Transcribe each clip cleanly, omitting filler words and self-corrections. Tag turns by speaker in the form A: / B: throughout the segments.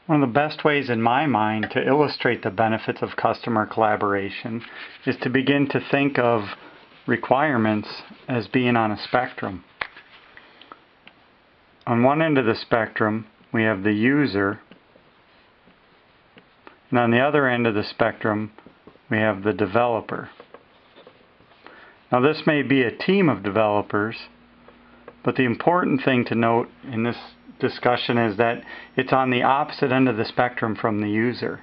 A: One of the best ways in my mind to illustrate the benefits of customer collaboration is to begin to think of requirements as being on a spectrum. On one end of the spectrum, we have the user, and on the other end of the spectrum, we have the developer. Now this may be a team of developers, but the important thing to note in this discussion is that it's on the opposite end of the spectrum from the user.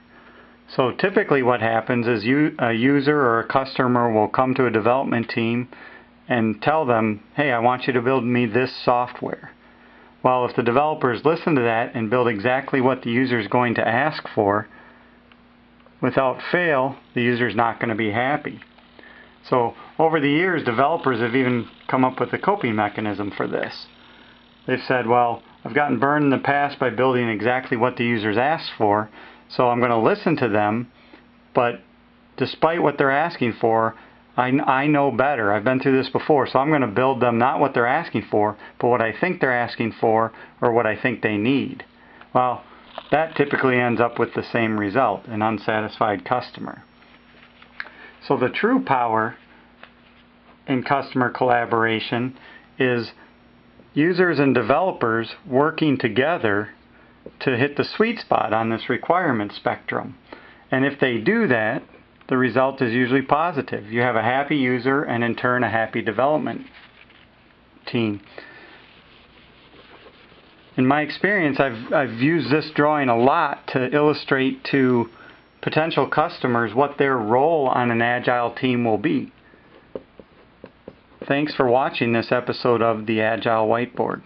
A: So typically what happens is a user or a customer will come to a development team and tell them, hey, I want you to build me this software. Well, if the developers listen to that and build exactly what the user is going to ask for, without fail, the user is not going to be happy. So over the years, developers have even come up with a coping mechanism for this. They've said, well, I've gotten burned in the past by building exactly what the users asked for, so I'm going to listen to them, but despite what they're asking for, I know better. I've been through this before, so I'm going to build them not what they're asking for, but what I think they're asking for or what I think they need. Well, that typically ends up with the same result, an unsatisfied customer. So the true power in customer collaboration is users and developers working together to hit the sweet spot on this requirement spectrum. And if they do that, the result is usually positive. You have a happy user and in turn a happy development team. In my experience, I've used this drawing a lot to illustrate to potential customers what their role on an Agile team will be. Thanks for watching this episode of the Agile Whiteboard.